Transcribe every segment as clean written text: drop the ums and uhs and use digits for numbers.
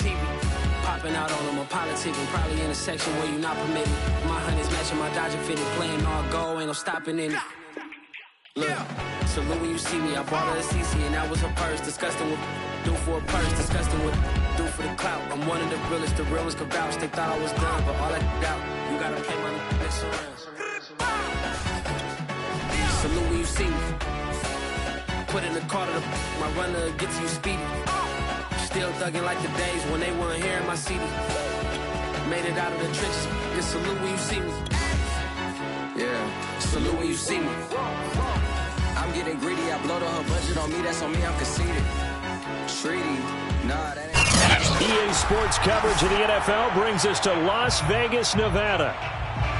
TV. Popping out on them, I'm politicking. Probably in a section where you not permitted. My honey's matching my Dodger fitted. Playing all gold, ain't no stopping in it. Look, salute when you see me. I bought her a CC and that was her purse. Disgusting what do for a purse. Disgusting what do for the clout. I'm one of the realest. The realest could vouch. They thought I was done, but all I doubt. You gotta pay my next around. Salute when you see me. Put in the car to my runner, get to you speedy. Still thugging like the days when they weren't here in my city. Made it out of the trenches. Just salute when you see me. Yeah, salute when you see me. I'm getting greedy, I blow the whole budget on me, that's on me, I'm conceited. Treaty, nah, that ain't... EA Sports coverage of the NFL brings us to Las Vegas, Nevada.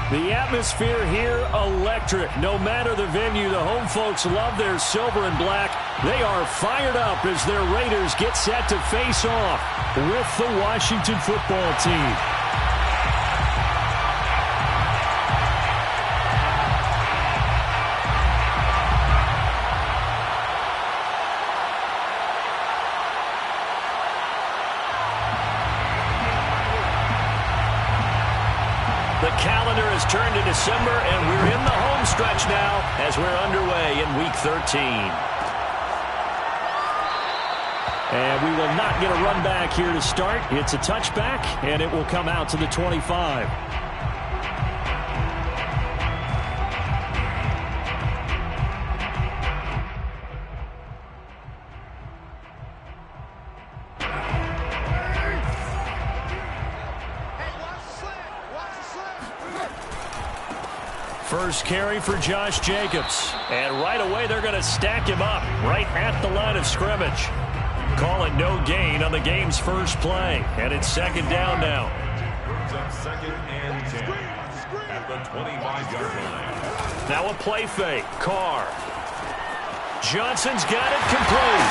The atmosphere here, electric. No matter the venue, the home folks love their silver and black. They are fired up as their Raiders get set to face off with the Washington football team. The calendar has turned to December, and we're in the home stretch now as we're underway in Week 13. And we will not get a run back here to start. It's a touchback, and it will come out to the 25. First carry for Josh Jacobs. And right away, they're going to stack him up right at the line of scrimmage. Call it no gain on the game's first play. And it's second down now. Brings up second and 10 at the 25-yard line. Now a play fake. Carr. Johnson's got it complete.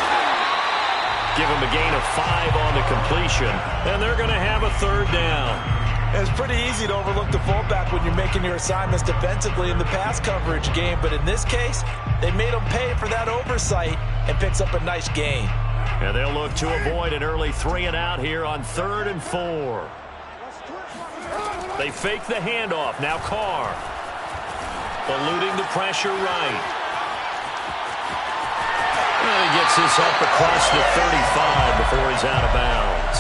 Give him a gain of 5 on the completion. And they're going to have a third down. It's pretty easy to overlook the fullback when you're making your assignments defensively in the pass coverage game, but in this case, they made him pay for that oversight and picks up a nice gain. And they'll look to avoid an early 3-and-out here on 3rd and 4. They fake the handoff. Now Carr. Eluding the pressure right. And he gets this up across the 35 before he's out of bounds.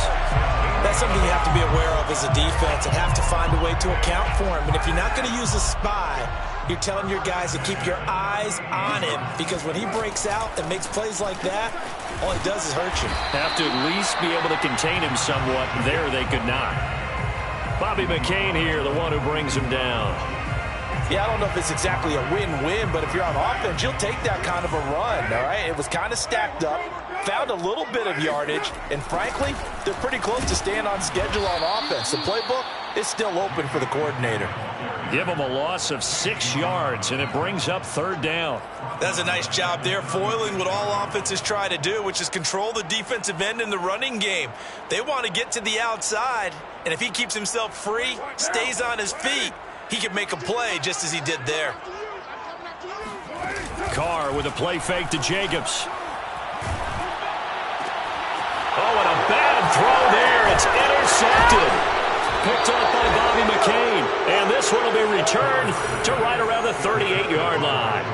That's something you have to be aware of as a defense and have to find a way to account for him. And if you're not going to use a spy, you're telling your guys to keep your eyes on him, because when he breaks out and makes plays like that, all he does is hurt you. Have to at least be able to contain him somewhat. There they could not. Bobby McCain here, the one who brings him down. Yeah, I don't know if it's exactly a win-win, but if you're on offense, you'll take that kind of a run, all right? It was kind of stacked up, found a little bit of yardage, and frankly, they're pretty close to staying on schedule on offense. The playbook is still open for the coordinator. Give them a loss of 6 yards, and it brings up third down. That's a nice job there, foiling what all offenses try to do, which is control the defensive end in the running game. They want to get to the outside, and if he keeps himself free, stays on his feet, he can make a play just as he did there. Carr with a play fake to Jacobs. Oh, and a bad throw there. It's intercepted. Picked up by Bobby McCain. And this one will be returned to right around the 38-yard line.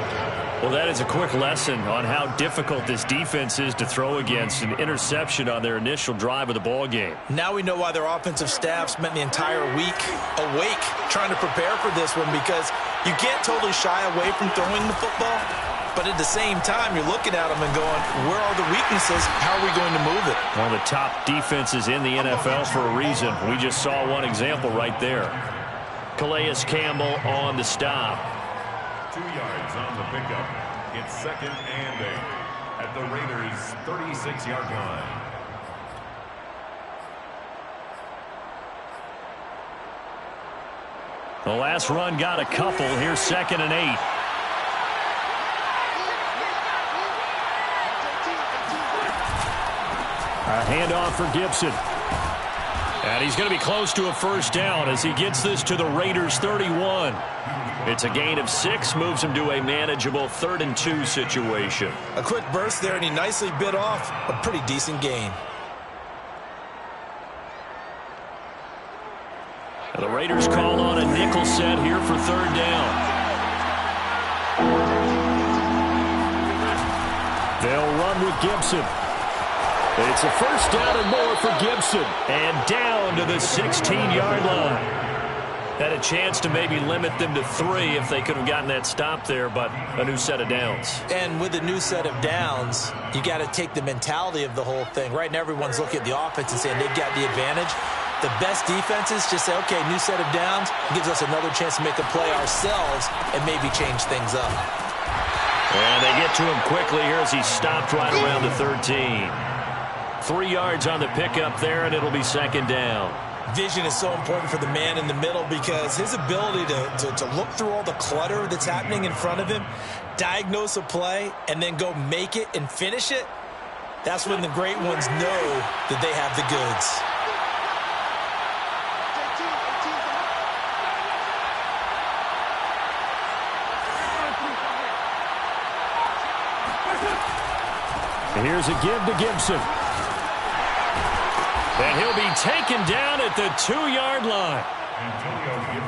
Well, that is a quick lesson on how difficult this defense is to throw against. An interception on their initial drive of the ball game. Now we know why their offensive staff spent the entire week awake trying to prepare for this one, because you can't totally shy away from throwing the football, but at the same time, you're looking at them and going, where are the weaknesses? How are we going to move it? One of the top defenses in the NFL for a reason. We just saw one example right there. Calais Campbell on the stop. 2 yards on the pickup. It's second and 8 at the Raiders' 36-yard line. The last run got a couple. Here's second and 8. A handoff for Gibson. And he's going to be close to a first down as he gets this to the Raiders' 31. It's a gain of 6, moves him to a manageable 3rd and 2 situation. A quick burst there, and he nicely bit off a pretty decent gain. And the Raiders call on a nickel set here for third down. They'll run with Gibson. It's a first down and more for Gibson. And down to the 16-yard line. Had a chance to maybe limit them to 3 if they could have gotten that stop there, but a new set of downs. And with a new set of downs, you got to take the mentality of the whole thing. Right now, everyone's looking at the offense and saying they've got the advantage. The best defenses just say, okay, new set of downs. It gives us another chance to make a play ourselves and maybe change things up. And they get to him quickly here as he stopped right around the 13. 3 yards on the pickup there, and it'll be second down. Vision is so important for the man in the middle because his ability to look through all the clutter that's happening in front of him, diagnose a play, and then go make it and finish it, that's when the great ones know that they have the goods. And here's a give to Gibson. And he'll be taken down at the 2-yard line.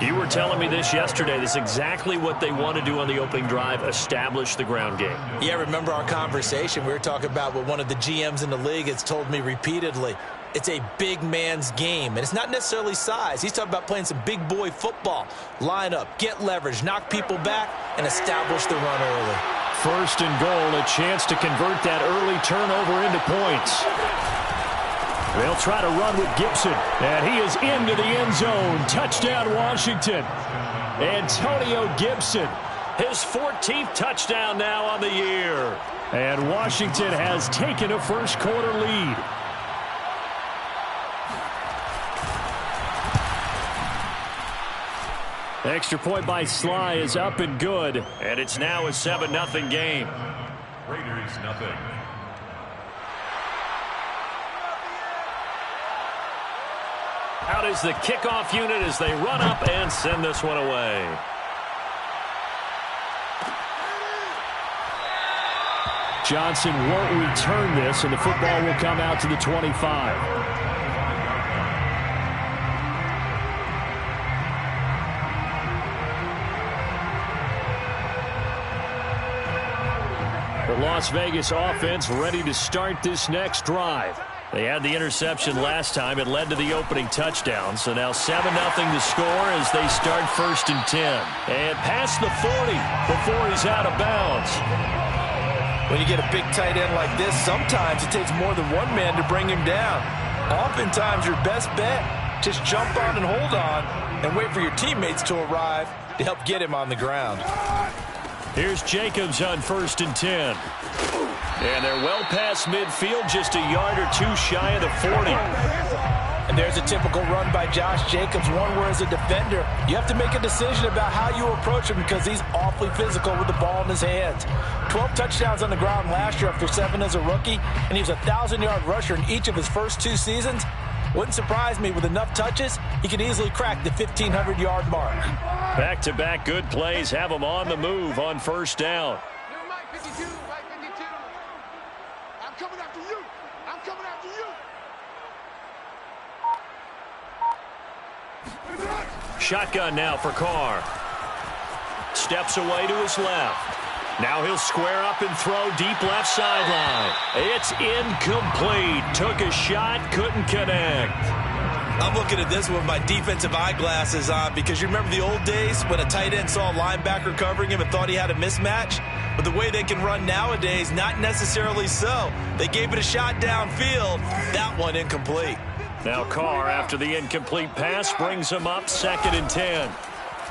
You were telling me this yesterday. This is exactly what they want to do on the opening drive, establish the ground game. Yeah, remember our conversation? We were talking about what one of the GMs in the league has told me repeatedly. It's a big man's game, and it's not necessarily size. He's talking about playing some big boy football. Line up, get leverage, knock people back, and establish the run early. First and goal, a chance to convert that early turnover into points. They'll try to run with Gibson, and he is into the end zone. Touchdown, Washington. Antonio Gibson, his 14th touchdown now on the year. And Washington has taken a first-quarter lead. Extra point by Sly is up and good, and it's now a 7-0 game. Raiders nothing. Out is the kickoff unit as they run up and send this one away. Johnson won't return this, and the football will come out to the 25. The Las Vegas offense ready to start this next drive. They had the interception last time. It led to the opening touchdown. So now 7-0 to score as they start first and 10. And past the 40 before he's out of bounds. When you get a big tight end like this, sometimes it takes more than one man to bring him down. Oftentimes your best bet, just jump on and hold on and wait for your teammates to arrive to help get him on the ground. Here's Jacobs on first and 10. And they're well past midfield, just a yard or two shy of the 40. And there's a typical run by Josh Jacobs, one where as a defender, you have to make a decision about how you approach him because he's awfully physical with the ball in his hands. 12 touchdowns on the ground last year after 7 as a rookie, and he was a 1,000-yard rusher in each of his first 2 seasons. Wouldn't surprise me with enough touches, he could easily crack the 1,500-yard mark. Back-to-back good plays have him on the move on first down. I'm coming after you. I'm coming after you. Shotgun now for Carr. Steps away to his left. Now he'll square up and throw deep left sideline. It's incomplete. Took a shot, couldn't connect. I'm looking at this with my defensive eyeglasses on because you remember the old days when a tight end saw a linebacker covering him and thought he had a mismatch? But the way they can run nowadays, not necessarily so. They gave it a shot downfield. That one incomplete. Now Carr, after the incomplete pass, brings him up 2nd and 10.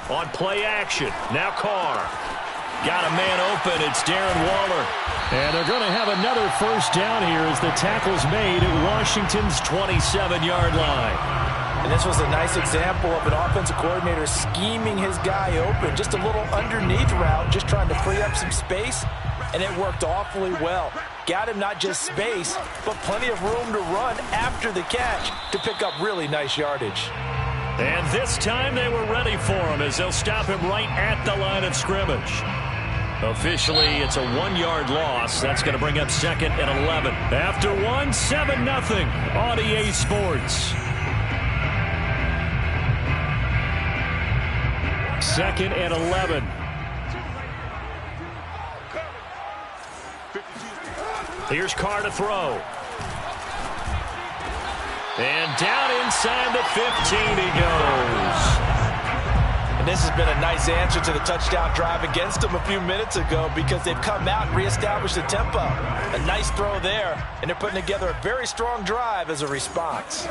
On play action, now Carr. Got a man open, it's Darren Waller. And they're going to have another first down here as the tackle's made at Washington's 27-yard line. And this was a nice example of an offensive coordinator scheming his guy open. Just a little underneath route, just trying to free up some space, and it worked awfully well. Got him not just space, but plenty of room to run after the catch to pick up really nice yardage. And this time they were ready for him as they'll stop him right at the line of scrimmage. Officially, it's a 1-yard loss. That's going to bring up 2nd and 11. After 7-0 on EA Sports. 2nd and 11. Here's Carr to throw. And down inside the 15 he goes. And this has been a nice answer to the touchdown drive against them a few minutes ago because they've come out and reestablished the tempo. A nice throw there, and they're putting together a very strong drive as a response.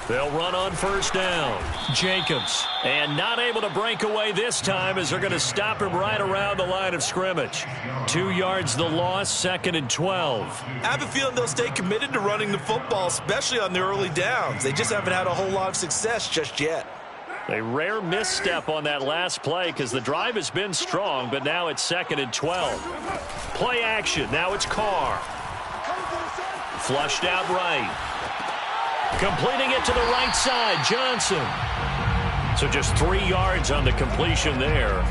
They'll run on 1st down. Jacobs. And not able to break away this time as they're going to stop him right around the line of scrimmage. 2 yards the loss, 2nd and 12. I have a feeling they'll stay committed to running the football, especially on the early downs. They just haven't had a whole lot of success just yet. A rare misstep on that last play because the drive has been strong, but now it's 2nd and 12. Play action. Now it's Carr. Flushed out right. Completing it to the right side, Johnson. So just 3 yards on the completion there.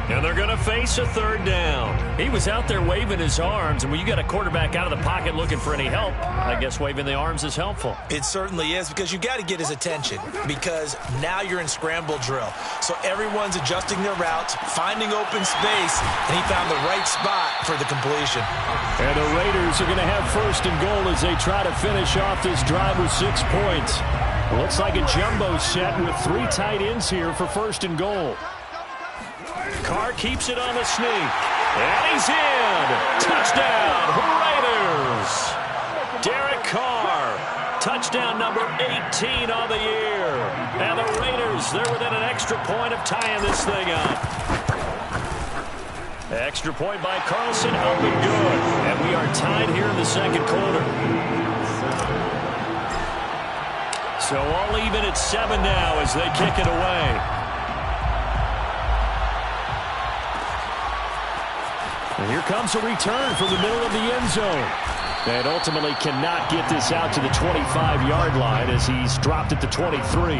And they're going to face a 3rd down. He was out there waving his arms, and when you got a quarterback out of the pocket looking for any help, I guess waving the arms is helpful. It certainly is because you got to get his attention because now you're in scramble drill. So everyone's adjusting their routes, finding open space, and he found the right spot for the completion. And the Raiders are going to have 1st and goal as they try to finish off this drive with 6 points. Looks like a jumbo set with 3 tight ends here for 1st and goal. Carr keeps it on the sneak. And he's in. Touchdown, Raiders. Derek Carr. Touchdown number 18 on the year. And the Raiders, they're within an extra point of tying this thing up. Extra point by Carlson, up and good. And we are tied here in the 2nd quarter. So all even at 7 now as they kick it away. And here comes a return from the middle of the end zone. And ultimately cannot get this out to the 25-yard line as he's dropped at the 23.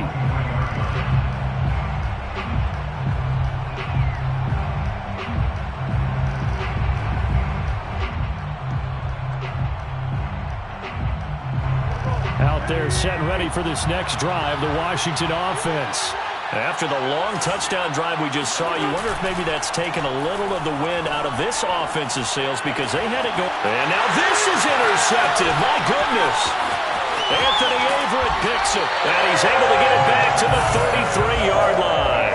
Out there set and ready for this next drive, the Washington offense. After the long touchdown drive we just saw, you wonder if maybe that's taken a little of the wind out of this offensive sails because they had it go. And now this is intercepted. My goodness. Anthony Averett picks it, and he's able to get it back to the 33-yard line.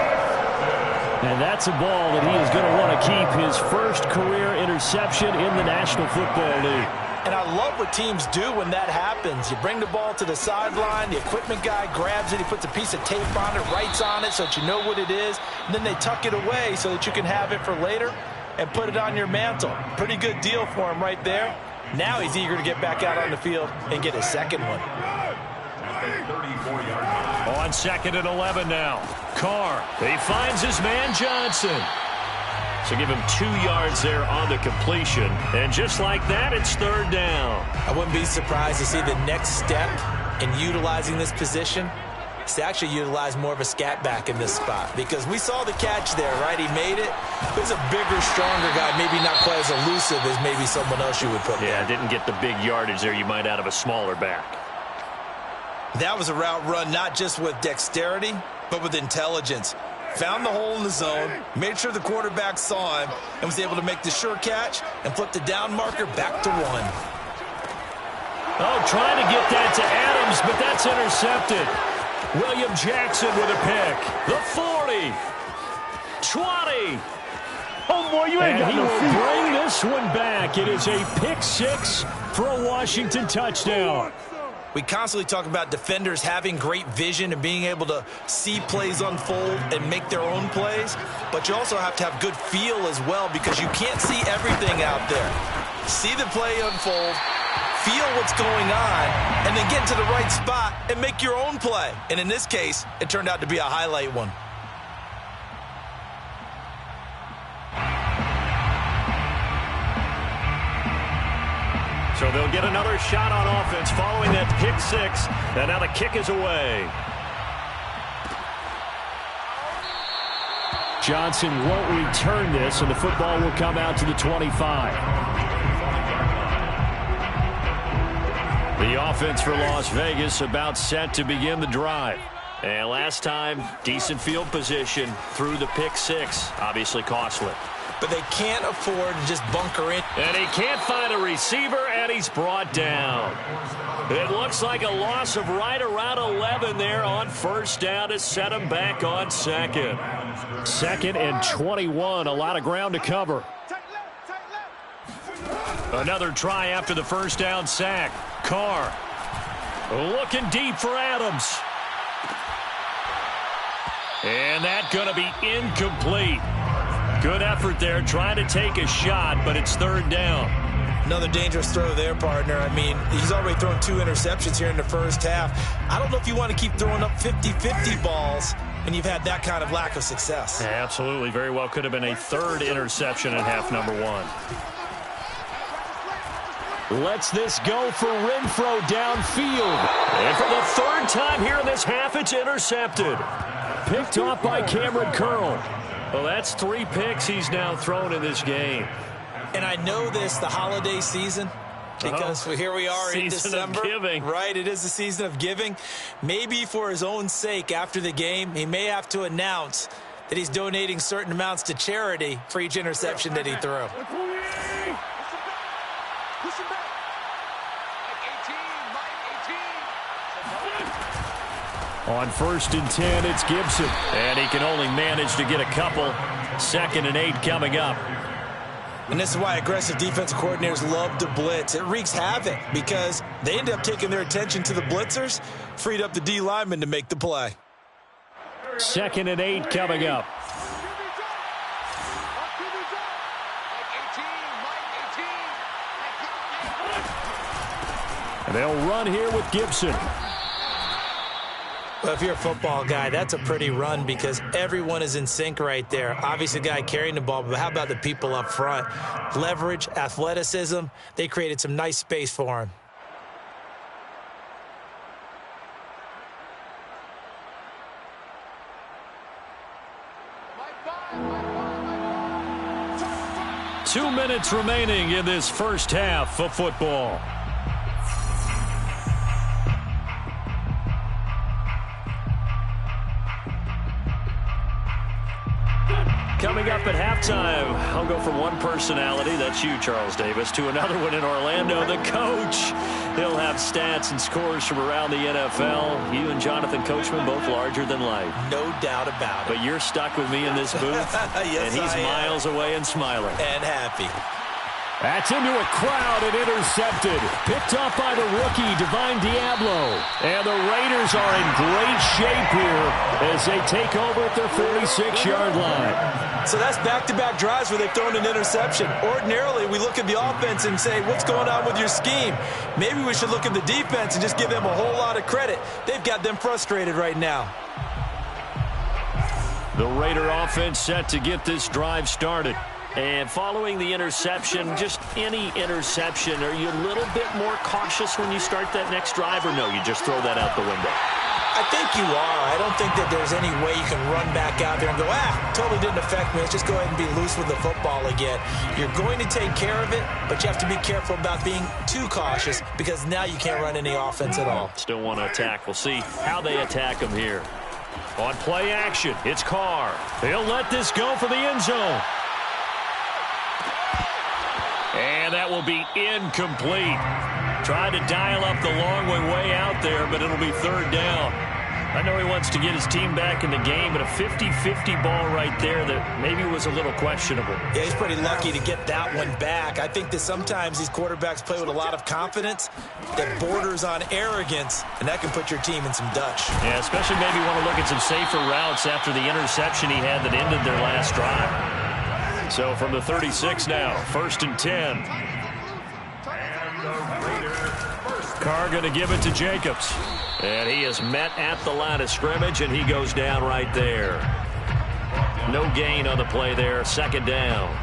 And that's a ball that he is going to want to keep, his first career interception in the National Football League. And I love what teams do when that happens. You bring the ball to the sideline, the equipment guy grabs it, he puts a piece of tape on it, writes on it so that you know what it is, and then they tuck it away so that you can have it for later and put it on your mantle. Pretty good deal for him right there. Now he's eager to get back out on the field and get his second one. On 2nd and 11 now. Carr, he finds his man Johnson. So give him 2 yards there on the completion. And just like that, it's 3rd down. I wouldn't be surprised to see the next step in utilizing this position is to actually utilize more of a scat back in this spot. Because we saw the catch there, right? He made it. He's a bigger, stronger guy, maybe not quite as elusive as maybe someone else you would put there. Yeah, didn't get the big yardage there you might out of a smaller back. That was a route run not just with dexterity, but with intelligence. Found the hole in the zone, made sure the quarterback saw him, and was able to make the sure catch and flip the down marker back to 1. Oh, trying to get that to Adams, but that's intercepted. William Jackson with a pick. The 40. 20. Oh, boy, you ain't got no feet. And he will bring this one back. It is a pick 6 for a Washington touchdown. We constantly talk about defenders having great vision and being able to see plays unfold and make their own plays, but you also have to have good feel as well because you can't see everything out there. See the play unfold, feel what's going on, and then get to the right spot and make your own play. And in this case, it turned out to be a highlight one. So they'll get another shot on offense following that pick 6. And now the kick is away. Johnson won't return this, and the football will come out to the 25. The offense for Las Vegas about set to begin the drive. And last time, decent field position through the pick six. Obviously costly. But they can't afford to just bunker in. And he can't find a receiver, and he's brought down. It looks like a loss of right around 11 there on first down to set him back on second. 2nd and 21. A lot of ground to cover. Another try after the first down sack. Carr looking deep for Adams. And that's going to be incomplete. Good effort there, trying to take a shot, but it's 3rd down. Another dangerous throw there, partner. I mean, he's already thrown 2 interceptions here in the first half. I don't know if you want to keep throwing up 50-50 balls when you've had that kind of lack of success. Yeah, absolutely. Very well could have been a 3rd interception in half number 1. Lets this go for Renfro downfield. And for the 3rd time here in this half, it's intercepted. Picked off by Cameron Curl. Well, that's 3 picks he's now thrown in this game. And I know this, the holiday season, because here we are in December. Season of giving. Right, it is the season of giving. Maybe for his own sake after the game, he may have to announce that he's donating certain amounts to charity for each interception that he threw. On 1st and 10, it's Gibson. And he can only manage to get a couple. 2nd and 8 coming up. And this is why aggressive defensive coordinators love to blitz. It wreaks havoc because they end up taking their attention to the blitzers, freed up the D lineman to make the play. 2nd and 8 coming up. And they'll run here with Gibson. Well, if you're a football guy, that's a pretty run because everyone is in sync right there. Obviously, the guy carrying the ball, but how about the people up front? Leverage, athleticism, they created some nice space for him. Two minutes remaining in this first half of football. Coming up at halftime, I'll go from one personality, that's you, Charles Davis, to another one in Orlando, the coach. He'll have stats and scores from around the NFL. You and Jonathan Coachman, both larger than life. No doubt about it. But you're stuck with me in this booth, yes, and he's miles away and smiling. And happy. That's into a crowd and intercepted. Picked off by the rookie, Divine Diablo. And the Raiders are in great shape here as they take over at their 46-yard line. So that's back-to-back drives where they've thrown an interception. Ordinarily, we look at the offense and say, what's going on with your scheme? Maybe we should look at the defense and just give them a whole lot of credit. They've got them frustrated right now. The Raider offense set to get this drive started. And following the interception, just any interception, are you a little bit more cautious when you start that next drive, or no, you just throw that out the window? I think you are. I don't think that there's any way you can run back out there and go, totally didn't affect me. Let's just go ahead and be loose with the football again. You're going to take care of it, but you have to be careful about being too cautious because now you can't run any offense at all. Still want to attack. We'll see how they attack him here. On play action, it's Carr. He'll let this go for the end zone. And that will be incomplete. Tried to dial up the long way out there, but it'll be 3rd down. I know he wants to get his team back in the game, but a 50-50 ball right there that maybe was a little questionable. Yeah, he's pretty lucky to get that one back. I think that sometimes these quarterbacks play with a lot of confidence that borders on arrogance, and that can put your team in some Dutch. Yeah, especially maybe want to look at some safer routes after the interception he had that ended their last drive. So from the 36 now, 1st and 10. Carr going to give it to Jacobs. And he is met at the line of scrimmage, and he goes down right there. No gain on the play there, 2nd down.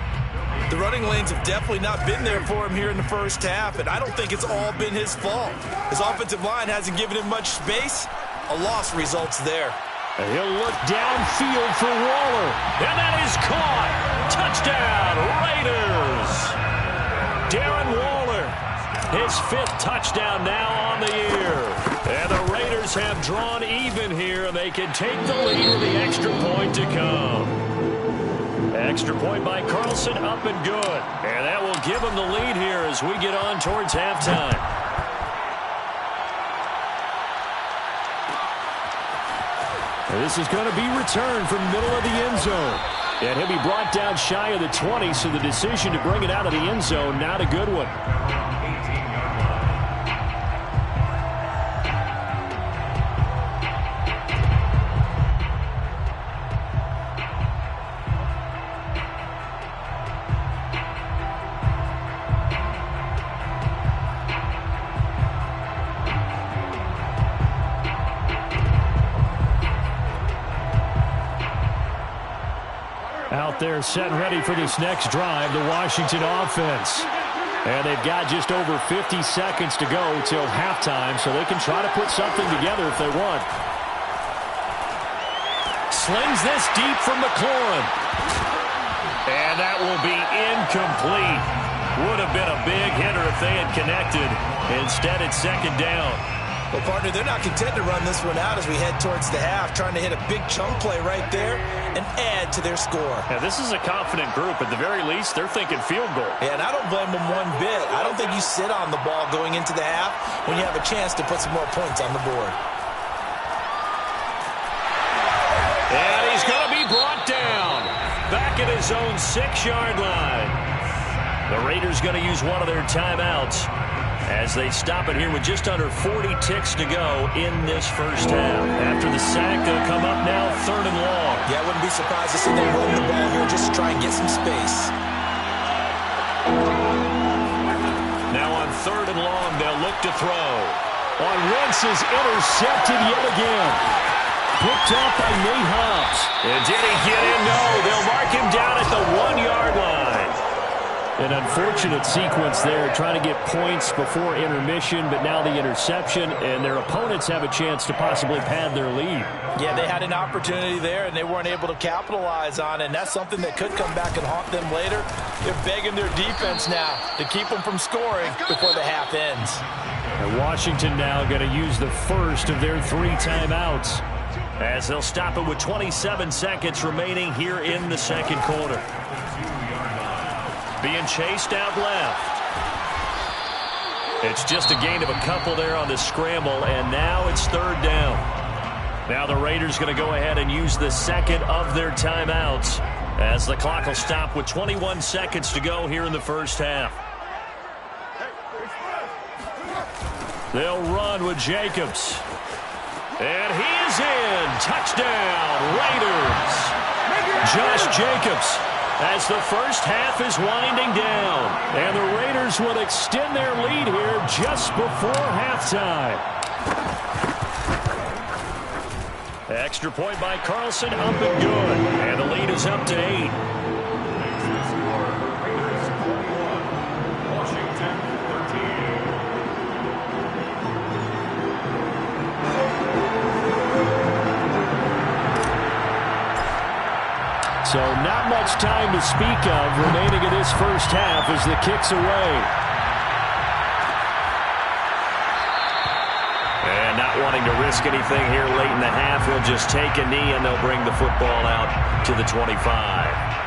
The running lanes have definitely not been there for him here in the first half, and I don't think it's all been his fault. His offensive line hasn't given him much space. A loss results there. And he'll look downfield for Waller. And that is caught. Touchdown, Raiders. Darren Waller, his 5th touchdown now on the year. And the Raiders Raiders have drawn even here, and they can take the lead with the extra point to come. Extra point by Carlson, up and good. And that will give them the lead here as we get on towards halftime. And this is going to be returned from the middle of the end zone. And he'll be brought down shy of the 20, so the decision to bring it out of the end zone, not a good one. Out there set and ready for this next drive, the Washington offense. And they've got just over 50 seconds to go till halftime, so they can try to put something together if they want. Slings this deep from McLaurin. And that will be incomplete. Would have been a big hitter if they had connected. Instead, it's second down. Well, partner, they're not content to run this one out as we head towards the half, trying to hit a big chunk play right there and add to their score. Yeah, this is a confident group. At the very least, they're thinking field goal. Yeah, and I don't blame them one bit. I don't think you sit on the ball going into the half when you have a chance to put some more points on the board. And he's going to be brought down back at his own 6-yard line. The Raiders going to use one of their timeouts as they stop it here with just under 40 ticks to go in this first half. After the sack, they'll come up now 3rd and long. Yeah, I wouldn't be surprised to see them run the ball here just to try and get some space. Now on 3rd and long, they'll look to throw. On Wentz is intercepted yet again. Picked off by Nate Hobbs. And did he get in? No, they'll mark him down at the 1-yard line. An unfortunate sequence there, trying to get points before intermission, but now the interception, and their opponents have a chance to possibly pad their lead. Yeah, they had an opportunity there, and they weren't able to capitalize on it, and that's something that could come back and haunt them later. They're begging their defense now to keep them from scoring before the half ends. And Washington now going to use the first of their 3 timeouts, as they'll stop it with 27 seconds remaining here in the second quarter. Being chased out left. It's just a gain of a couple there on the scramble, and now it's 3rd down. Now the Raiders going to go ahead and use the second of their timeouts as the clock will stop with 21 seconds to go here in the first half. They'll run with Jacobs. And he is in. Touchdown, Raiders. Josh Jacobs, as the first half is winding down. And the Raiders will extend their lead here just before halftime. Extra point by Carlson, up and good. And the lead is up to 8. Washington 13. So not much time to speak of remaining in this first half as the kick's away. And not wanting to risk anything here late in the half, he'll just take a knee and they'll bring the football out to the 25.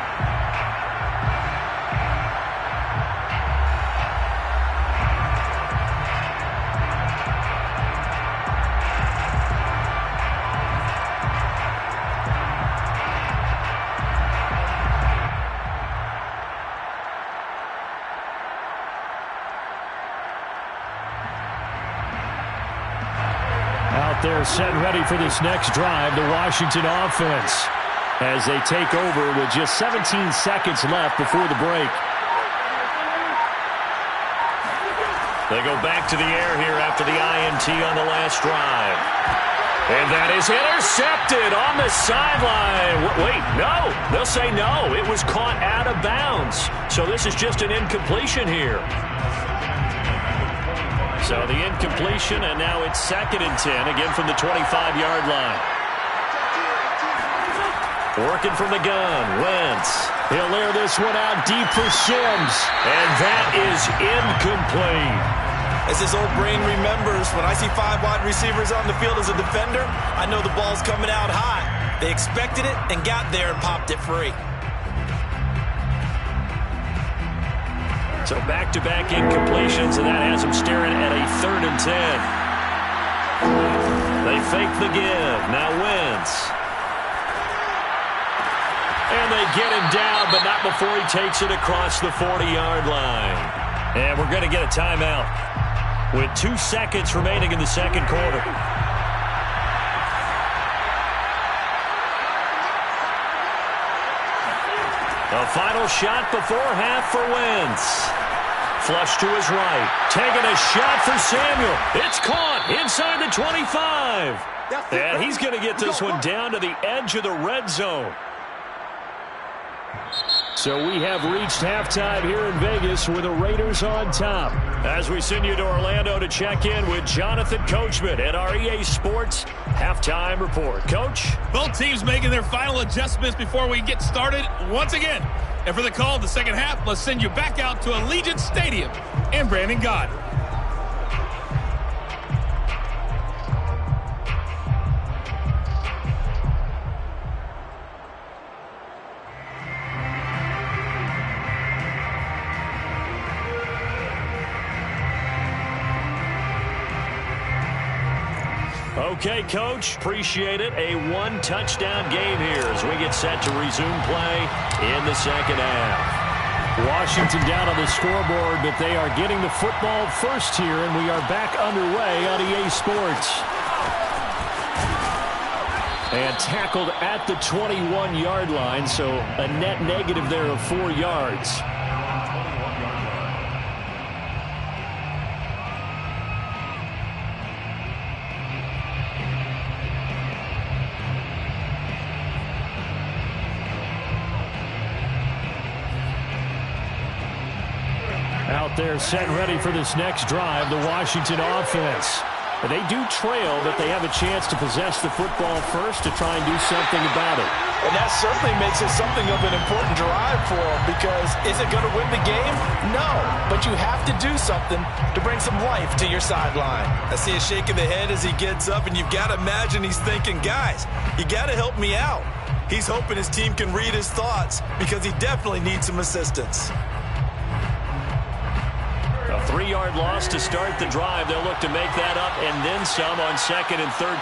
They're set ready for this next drive, the Washington offense, as they take over with just 17 seconds left before the break. They go back to the air here after the INT on the last drive. And that is intercepted on the sideline. Wait, no. They'll say no. It was caught out of bounds. So this is just an incompletion here. So the incompletion, and now it's 2nd and 10, again from the 25-yard line. Working from the gun, Wentz. He'll air this one out deep for Sims. And that is incomplete. As his old brain remembers, when I see 5 wide receivers on the field as a defender, I know the ball's coming out high. They expected it and got there and popped it free. So back-to-back incompletions, and that has them staring at a 3rd and 10. They fake the give. Now Wentz. And they get him down, but not before he takes it across the 40-yard line. And we're going to get a timeout with 2 seconds remaining in the second quarter. A final shot before half for Wentz. Flush to his right. Taking a shot for Samuel. It's caught inside the 25. And he's going to get this one down to the edge of the red zone. So we have reached halftime here in Vegas with the Raiders on top. As we send you to Orlando to check in with Jonathan Coachman at our EA Sports Halftime Report. Coach? Both teams making their final adjustments before we get started once again. And for the call of the second half, let's send you back out to Allegiant Stadium and Brandon Gott. Okay, Coach, appreciate it. A 1-touchdown game here as we get set to resume play in the second half. Washington down on the scoreboard, but they are getting the football first here, and we are back underway on EA Sports. And tackled at the 21-yard line, so a net negative there of 4 yards. Out there set and ready for this next drive, the Washington offense. They do trail, but they have a chance to possess the football first to try and do something about it. And that certainly makes it something of an important drive for them, because is it going to win the game? No, but you have to do something to bring some life to your sideline. I see a shake of the head as he gets up, and you've got to imagine he's thinking, guys, you got to help me out. He's hoping his team can read his thoughts, because he definitely needs some assistance. A 3-yard loss to start the drive. They'll look to make that up and then some on 2nd and 13.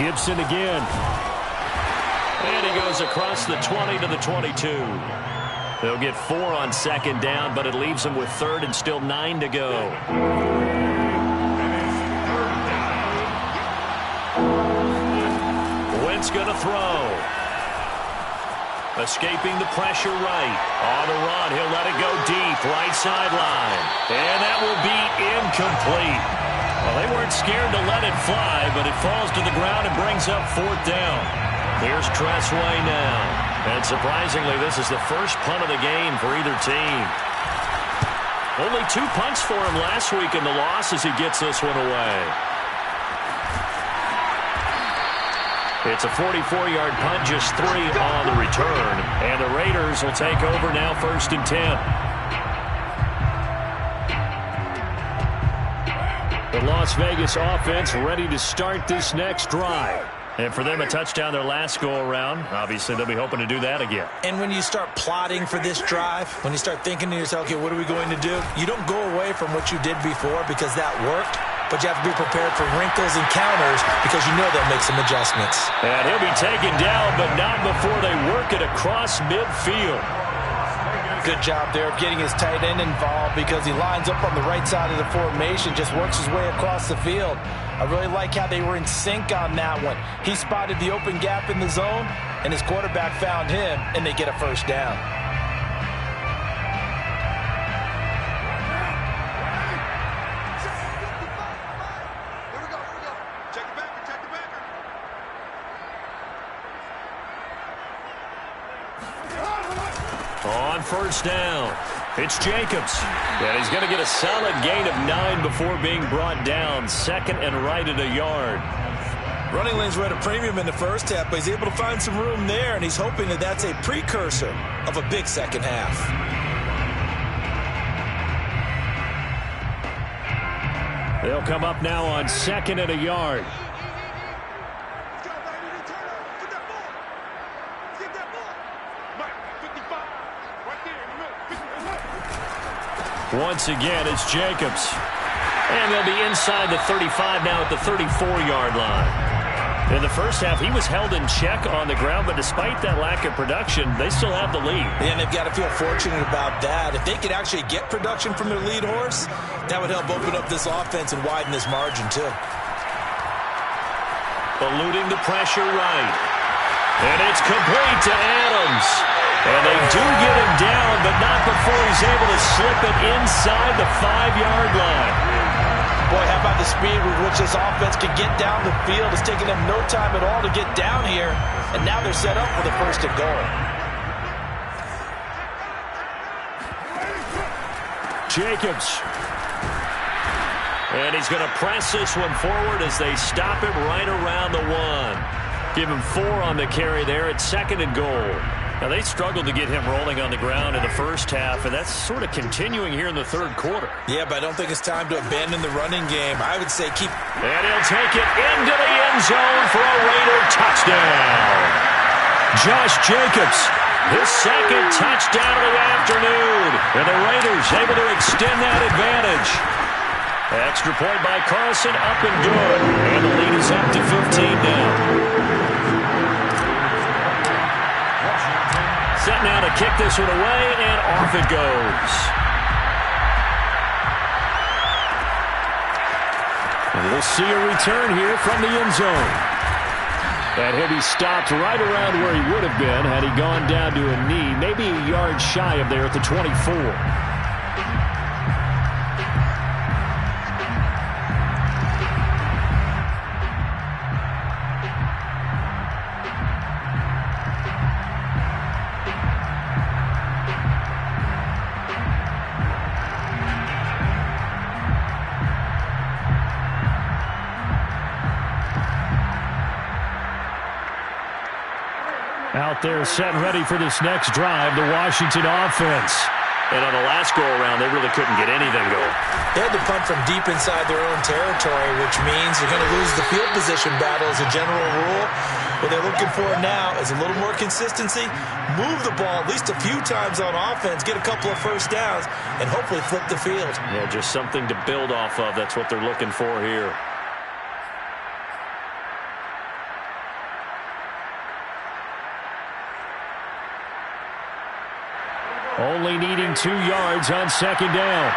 Gibson again. And he goes across the 20 to the 22. They'll get 4 on 2nd down, but it leaves them with 3rd and still 9 to go. Wentz going to throw. Escaping the pressure right. On the run, he'll let it go deep, right sideline. And that will be incomplete. Well, they weren't scared to let it fly, but it falls to the ground and brings up 4th down. Here's Tressway now. And surprisingly, this is the first punt of the game for either team. Only 2 punts for him last week in the loss as he gets this one away. It's a 44-yard punt, just 3 on the return. And the Raiders will take over now, 1st and 10. The Las Vegas offense ready to start this next drive. And for them, a touchdown their last go-around. Obviously, they'll be hoping to do that again. And when you start plotting for this drive, when you start thinking to yourself, okay, what are we going to do? You don't go away from what you did before because that worked, but you have to be prepared for wrinkles and counters because you know they'll make some adjustments. And he'll be taken down, but not before they work it across midfield. Good job there of getting his tight end involved because he lines up on the right side of the formation, just works his way across the field. I really like how they were in sync on that one. He spotted the open gap in the zone, and his quarterback found him, and they get a 1st down. On 1st down, it's Jacobs. And he's going to get a solid gain of 9 before being brought down. 2nd and right at a yard. Running lanes were at a premium in the first half, but he's able to find some room there, and he's hoping that that's a precursor of a big second half. They'll come up now on 2nd and a yard. Once again, it's Jacobs. And they'll be inside the 35 now at the 34-yard line. In the first half, he was held in check on the ground, but despite that lack of production, they still have the lead. And they've got to feel fortunate about that. If they could actually get production from their lead horse, that would help open up this offense and widen this margin, too. Eluding the pressure right. And it's complete to Adams. And they do get him down, but not before he's able to slip it inside the 5-yard line. Boy, how about the speed with which this offense can get down the field? It's taken them no time at all to get down here, and now they're set up for the 1st and goal. Jacobs. And he's going to press this one forward as they stop him right around the 1. Give him 4 on the carry there at 2nd and goal. Now, they struggled to get him rolling on the ground in the first half, and that's sort of continuing here in the 3rd quarter. Yeah, but I don't think it's time to abandon the running game. I would say keep... And he'll take it into the end zone for a Raider touchdown. Josh Jacobs, his 2nd touchdown of the afternoon. And the Raiders able to extend that advantage. Extra point by Carlson, up and good. And the lead is up to 15 now. Set now to kick this one away, and off it goes. And we'll see a return here from the end zone. And he'll be stopped right around where he would have been had he gone down to a knee, maybe a yard shy of there at the 24. Out there set and ready for this next drive, the Washington offense. And on the last go-around, they really couldn't get anything going. They had to punt from deep inside their own territory, which means they're going to lose the field position battle as a general rule. What they're looking for now is a little more consistency, move the ball at least a few times on offense, get a couple of first downs, and hopefully flip the field. Yeah, just something to build off of. That's what they're looking for here. Only needing 2 yards on 2nd down.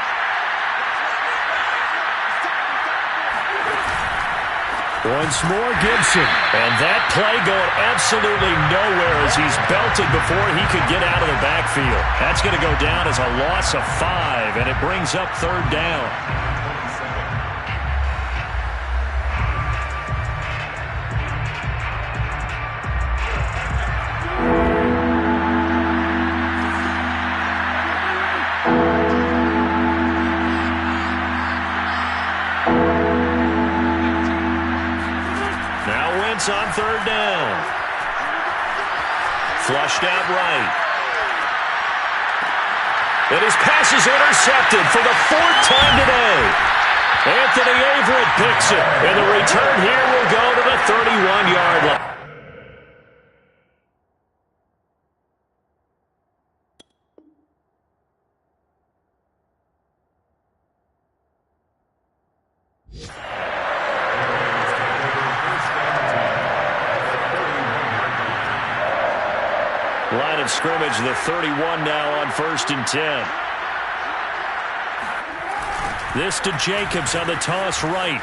Once more, Gibson. And that play going absolutely nowhere as he's belted before he could get out of the backfield. That's going to go down as a loss of 5, and it brings up 3rd down. On 3rd down. Flushed out right. And his pass is intercepted for the 4th time today. Anthony Averett picks it. And the return here will go to the 31-yard line. Line of scrimmage, the 31 now on 1st and 10. This to Jacobs on the toss right.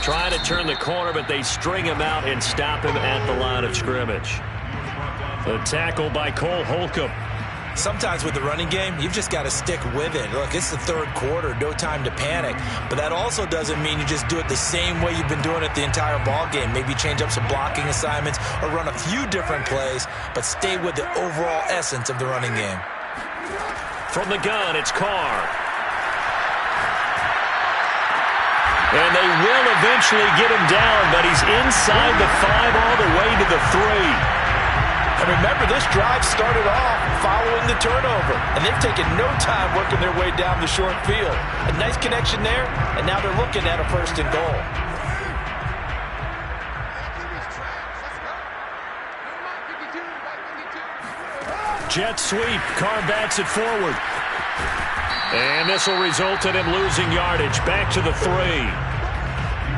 Trying to turn the corner, but they string him out and stop him at the line of scrimmage. The tackle by Cole Holcomb. Sometimes with the running game, you've just got to stick with it. Look, it's the 3rd quarter, no time to panic. But that also doesn't mean you just do it the same way you've been doing it the entire ball game. Maybe change up some blocking assignments or run a few different plays, but stay with the overall essence of the running game. From the gun, it's Carr. And they will eventually get him down, but he's inside the 5 all the way to the 3. And remember, this drive started off following the turnover, and they've taken no time working their way down the short field. A nice connection there, and now they're looking at a 1st and goal. Jet sweep. Carr bats it forward. And this will result in him losing yardage. Back to the 3.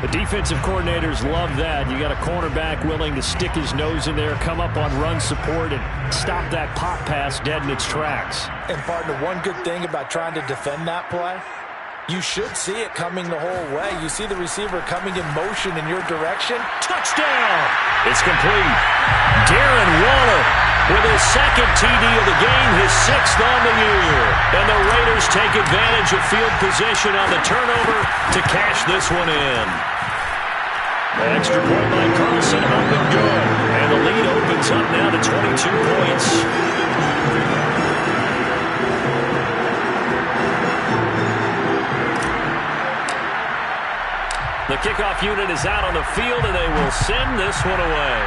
The defensive coordinators love that. You got a cornerback willing to stick his nose in there, come up on run support, and stop that pop pass dead in its tracks. And partner, one good thing about trying to defend that play, you should see it coming the whole way. You see the receiver coming in motion in your direction. Touchdown! It's complete. Darren Waller with his 2nd TD of the game, his 6th on the year. And the Raiders take advantage of field position on the turnover to cash this one in. An extra point by Carlson, up and good. And the lead opens up now to 22 points. The kickoff unit is out on the field, and they will send this one away.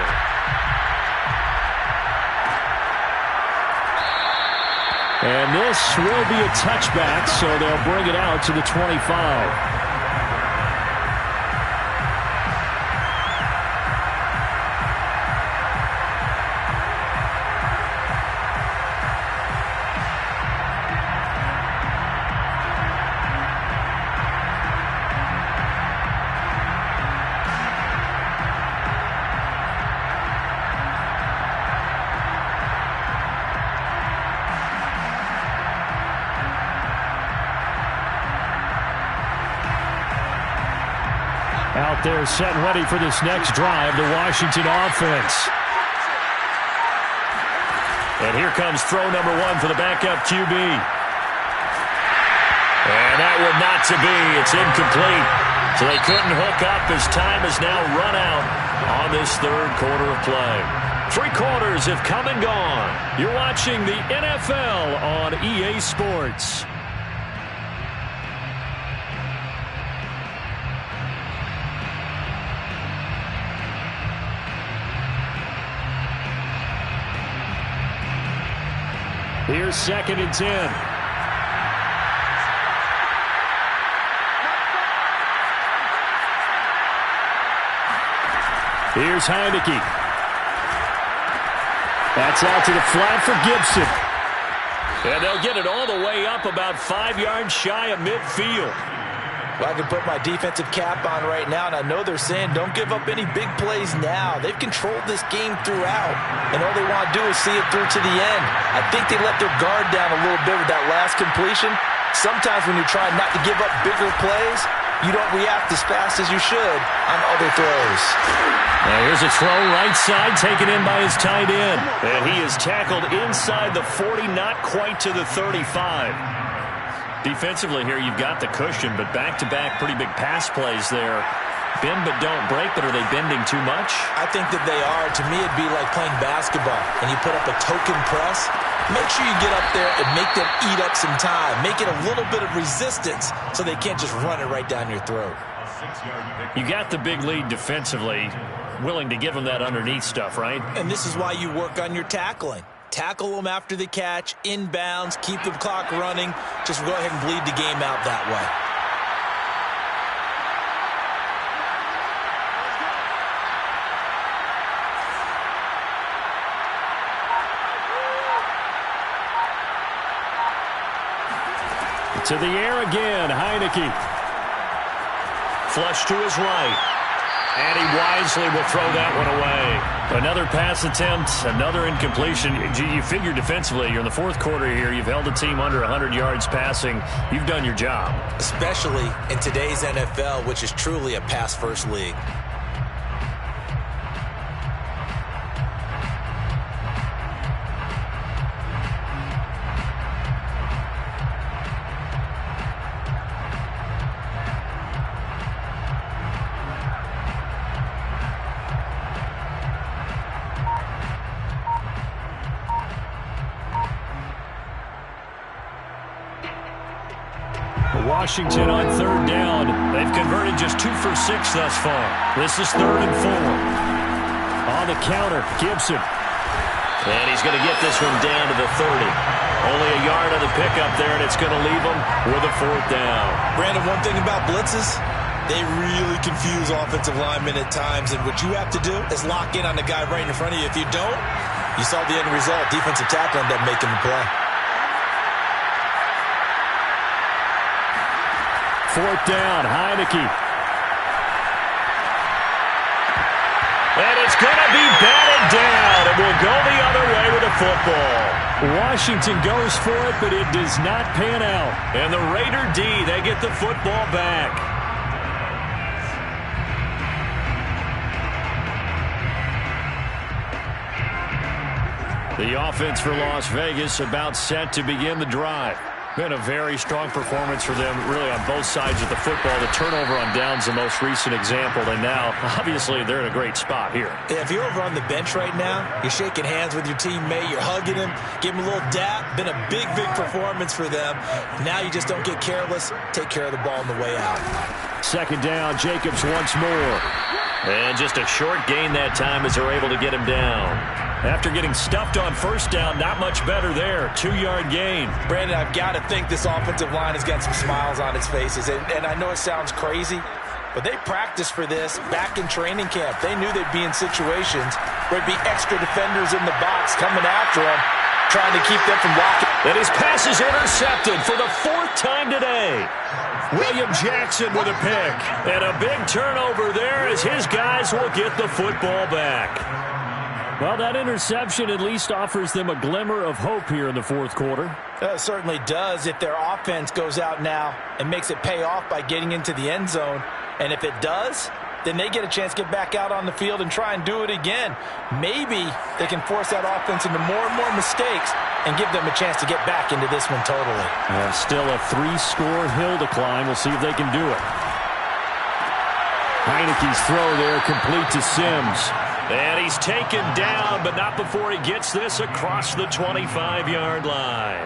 And this will be a touchback, so they'll bring it out to the 25. Out there set and ready for this next drive, the Washington offense. And here comes throw number 1 for the backup QB. And that one not to be. It's incomplete. So they couldn't hook up as time has now run out on this 3rd quarter of play. 3 quarters have come and gone. You're watching the NFL on EA Sports. Here's 2nd and 10. Here's Heineke. That's out to the flat for Gibson. And they'll get it all the way up about 5 yards shy of midfield. Well, I can put my defensive cap on right now, and I know they're saying don't give up any big plays now. They've controlled this game throughout, and all they want to do is see it through to the end. I think they let their guard down a little bit with that last completion. Sometimes when you're trying not to give up bigger plays, you don't react as fast as you should on other throws. Now here's a throw right side taken in by his tight end. And he is tackled inside the 40, not quite to the 35. Defensively here, you've got the cushion, but back-to-back pretty big pass plays there. Bend but don't break, but are they bending too much? I think that they are. To me, it'd be like playing basketball, and you put up a token press. Make sure you get up there and make them eat up some time. Make it a little bit of resistance so they can't just run it right down your throat. You got the big lead defensively, willing to give them that underneath stuff, right? And this is why you work on your tackling. Tackle them after the catch, inbounds, keep the clock running. Just go ahead and bleed the game out that way. To the air again, Heineke. Flush to his right. And he wisely will throw that one away. Another pass attempt, another incompletion. You figure defensively, you're in the 4th quarter here. You've held a team under 100 yards passing. You've done your job. Especially in today's NFL, which is truly a pass-first league. Washington on third down. They've converted just 2 for 6 thus far. This is 3rd and 4. On the counter, Gibson. And he's going to get this one down to the 30. Only a yard on the pickup there, and it's going to leave him with a 4th down. Brandon, one thing about blitzes, they really confuse offensive linemen at times, and what you have to do is lock in on the guy right in front of you. If you don't, you saw the end result. Defensive tackle ended up making the play. 4th down, Heineke. And it's going to be batted down, and we'll go the other way with the football. Washington goes for it, but it does not pan out. And the Raider D, they get the football back. The offense for Las Vegas about set to begin the drive. Been a very strong performance for them, really, on both sides of the football. The turnover on downs, the most recent example, and now, obviously, they're in a great spot here. Yeah, if you're over on the bench right now, you're shaking hands with your teammate, you're hugging him, give him a little dap. Been a big, big performance for them. Now you just don't get careless. Take care of the ball on the way out. 2nd down, Jacobs once more. And just a short gain that time as they're able to get him down. After getting stuffed on 1st down, not much better there. 2-yard gain. Brandon, I've got to think this offensive line has got some smiles on its faces. And I know it sounds crazy, but they practiced for this back in training camp. They knew they'd be in situations where there'd be extra defenders in the box coming after them, trying to keep them from blocking. And his pass is intercepted for the 4th time today. William Jackson with a pick. And a big turnover there as his guys will get the football back. Well, that interception at least offers them a glimmer of hope here in the 4th quarter. It certainly does if their offense goes out now and makes it pay off by getting into the end zone. And if it does, then they get a chance to get back out on the field and try and do it again. Maybe they can force that offense into more and more mistakes and give them a chance to get back into this one totally. Still a 3-score hill to climb. We'll see if they can do it. Heineke's throw there complete to Sims. And he's taken down, but not before he gets this across the 25-yard line.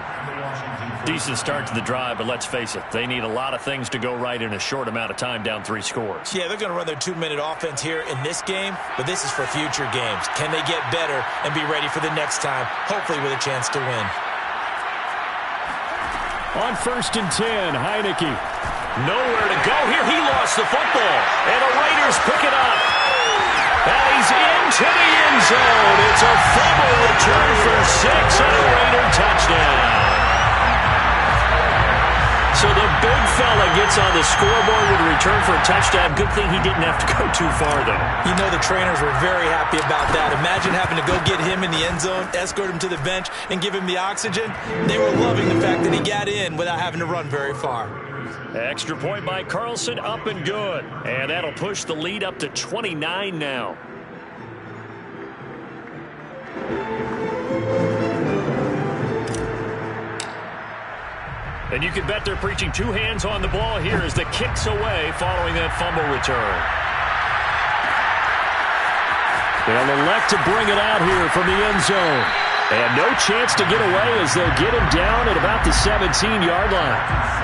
Decent start to the drive, but let's face it, they need a lot of things to go right in a short amount of time, down 3 scores. Yeah, they're going to run their 2-minute offense here in this game, but this is for future games. Can they get better and be ready for the next time, hopefully with a chance to win? On 1st and 10, Heineke. Nowhere to go here. He lost the football, and the Raiders pick it up. And he's into the end zone. It's a fumble return for 6 and a Raider touchdown. So the big fella gets on the scoreboard with a return for a touchdown. Good thing he didn't have to go too far, though. You know the trainers were very happy about that. Imagine having to go get him in the end zone, escort him to the bench, and give him the oxygen. They were loving the fact that he got in without having to run very far. Extra point by Carlson, up and good. And that'll push the lead up to 29 now. And you can bet they're preaching 2 hands on the ball here as the kick's away following that fumble return. They'll elect to bring it out here from the end zone. And no chance to get away as they'll get him down at about the 17-yard line.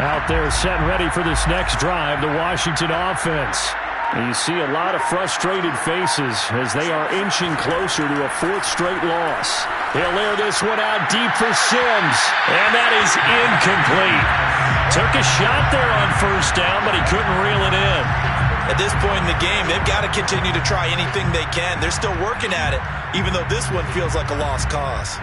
Out there set and ready for this next drive, the Washington offense. And you see a lot of frustrated faces as they are inching closer to a 4th straight loss. He'll air this one out deep for Sims. And that is incomplete. Took a shot there on 1st down, but he couldn't reel it in. At this point in the game, they've got to continue to try anything they can. They're still working at it, even though this one feels like a lost cause.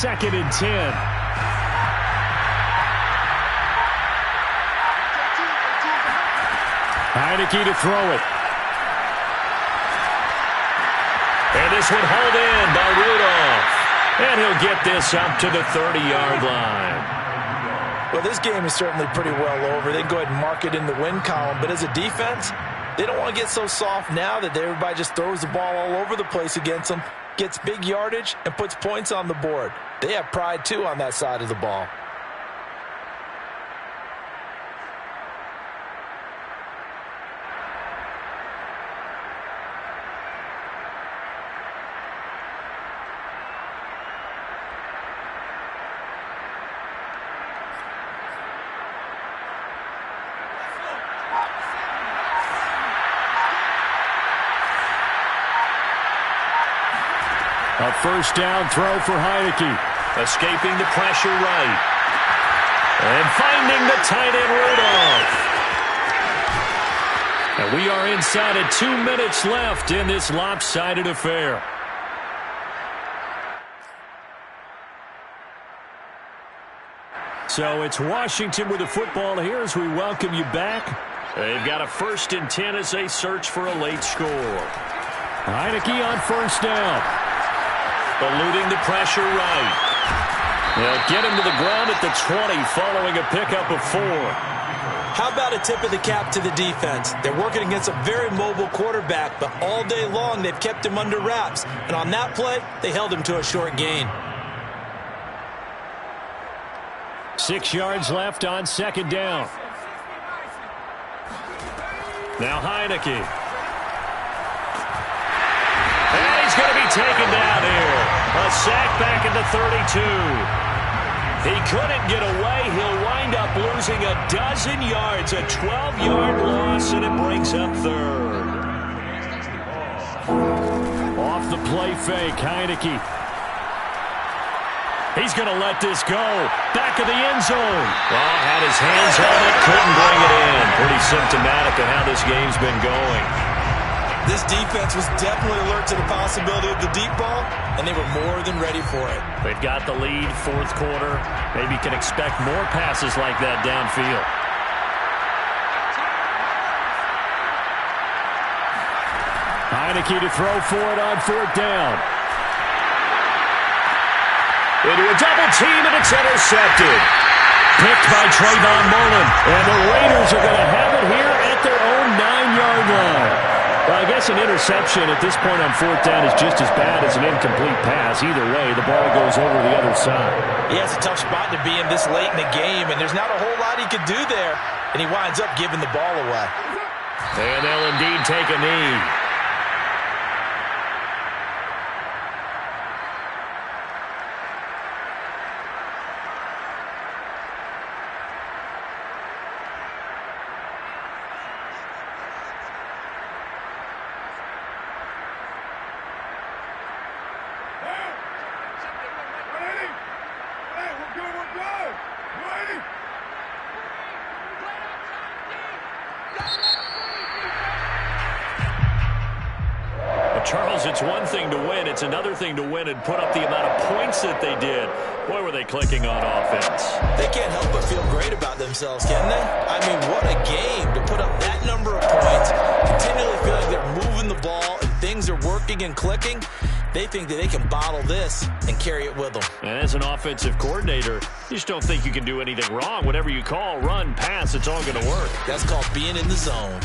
Second and 10. Heineke to throw it. And this one hauled in by Rudolph. And he'll get this up to the 30-yard line. Well, this game is certainly pretty well over. They can go ahead and mark it in the win column. But as a defense, they don't want to get so soft now that everybody just throws the ball all over the place against them, gets big yardage, and puts points on the board. They have pride, too, on that side of the ball. A first down throw for Heineke. Escaping the pressure right. And finding the tight end Rudolph. And we are inside of 2 minutes left in this lopsided affair. So it's Washington with the football here as we welcome you back. They've got a 1st and 10 as they search for a late score. Heineke on first down. Eluding the pressure right. They'll get him to the ground at the 20 following a pickup of 4. How about a tip of the cap to the defense? They're working against a very mobile quarterback, but all day long they've kept him under wraps. And on that play, they held him to a short gain. 6 yards left on second down. Now Heineke. And he's going to be taken down here. A sack back at the 32. He couldn't get away. He'll wind up losing a dozen yards. A 12-yard loss, and it brings up 3rd. Off the play fake, Heineke. He's going to let this go. Back of the end zone. Well, had his hands on it, couldn't bring it in. Pretty symptomatic of how this game's been going. This defense was definitely alert to the possibility of the deep ball, and they were more than ready for it. They've got the lead, 4th quarter. Maybe can expect more passes like that downfield. Heineke to throw for it on 4th down. Into a double team, and it's intercepted. Picked by Trayvon Mullen. And the Raiders are going to have it here at their own 9-yard line. Well, I guess an interception at this point on 4th down is just as bad as an incomplete pass. Either way, the ball goes over the other side. Yeah, it's a tough spot to be in this late in the game, and there's not a whole lot he could do there, and he winds up giving the ball away. And they'll indeed take a knee. Charles, it's one thing to win. It's another thing to win and put up the amount of points that they did. Boy, were they clicking on offense. They can't help but feel great about themselves, can they? I mean, what a game to put up that number of points, continually feeling they're moving the ball and things are working and clicking. They think that they can bottle this and carry it with them. And as an offensive coordinator, you just don't think you can do anything wrong. Whatever you call, run, pass, it's all going to work. That's called being in the zone.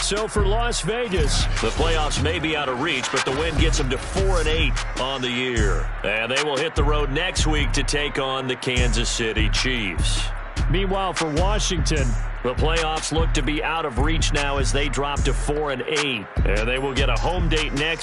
So for Las Vegas, the playoffs may be out of reach, but the win gets them to 4-8 on the year. And they will hit the road next week to take on the Kansas City Chiefs. Meanwhile, for Washington, the playoffs look to be out of reach now as they drop to 4-8. And they will get a home date next